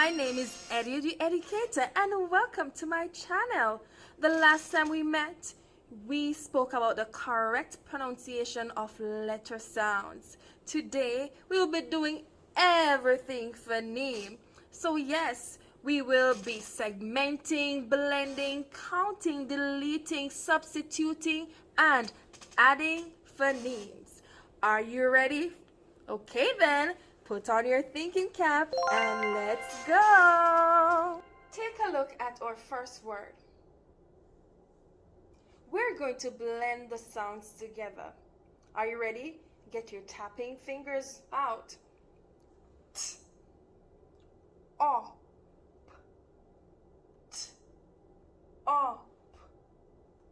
My name is Eddie the Educator and welcome to my channel. The last time we met, we spoke about the correct pronunciation of letter sounds. Today, we will be doing everything phoneme. So yes, we will be segmenting, blending, counting, deleting, substituting, and adding phonemes. Are you ready? Okay then, put on your thinking cap and let's go. Take a look at our first word. We're going to blend the sounds together. Are you ready? Get your tapping fingers out. T, up, t, up,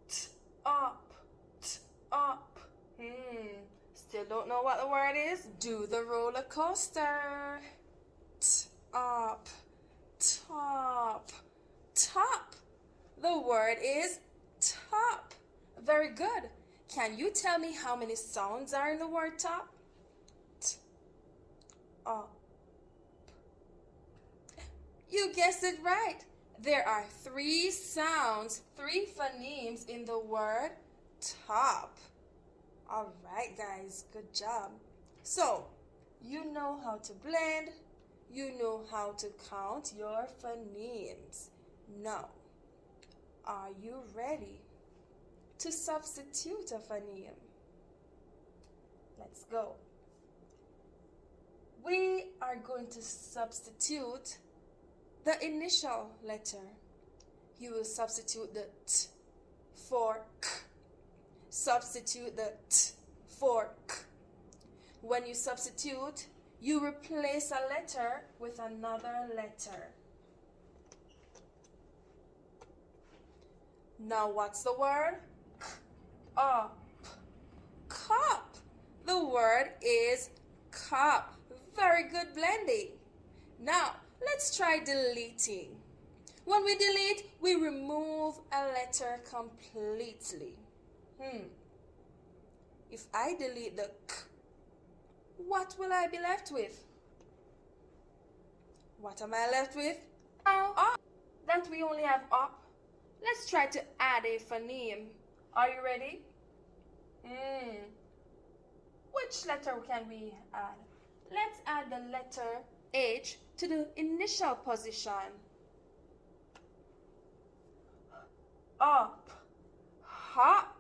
t, up, t, up. Still don't know what the word is? Do the roller coaster. T, up, top, top. The word is top. Very good. Can you tell me how many sounds are in the word top? T, up. You guessed it right. There are 3 sounds, 3 phonemes in the word top. All right, guys, good job. So, you know how to blend, you know how to count your phonemes. Now, are you ready to substitute a phoneme? Let's go. We are going to substitute the initial letter. You will substitute the T for K. Substitute the T for K. When you substitute, you replace a letter with another letter. Now what's the word? K, up, cup. The word is cup. Very good blending. Now, let's try deleting. When we delete, we remove a letter completely. If I delete the K, what will I be left with? What am I left with? Now, up. That we only have up. Let's try to add a phoneme. Are you ready? Which letter can we add? Let's add the letter H to the initial position. Up, hop.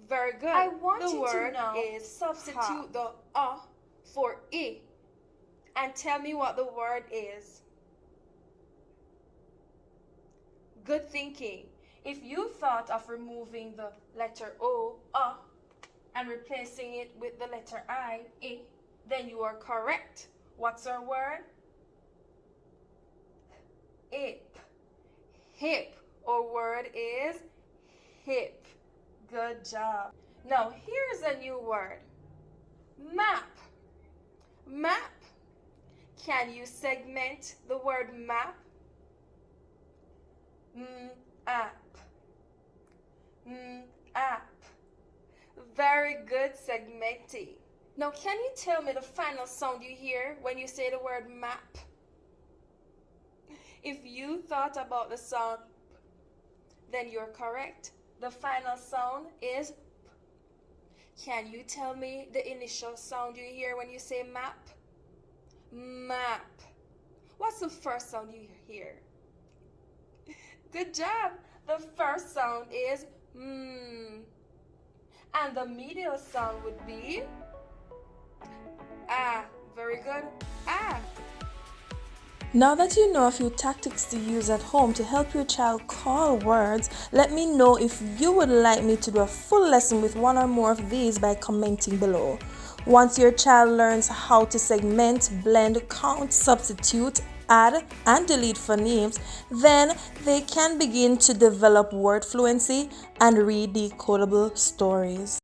Very good. I want you to now substitute the for I and tell me what the word is. Good thinking. If you thought of removing the letter O, and replacing it with the letter I, then you are correct. What's our word? Hip. Hip. Our word is hip. Good job. Now here's a new word. Map. Map. Can you segment the word map? App. App. Very good segmenting. Now can you tell me the final sound you hear when you say the word map? If you thought about the sound, then you're correct. The final sound is P. Can you tell me the initial sound you hear when you say map? Map. What's the first sound you hear? Good job. The first sound is And the medial sound would be Very good. Now that you know a few tactics to use at home to help your child call words, let me know if you would like me to do a full lesson with one or more of these by commenting below. Once your child learns how to segment, blend, count, substitute, add, and delete phonemes, then they can begin to develop word fluency and read decodable stories.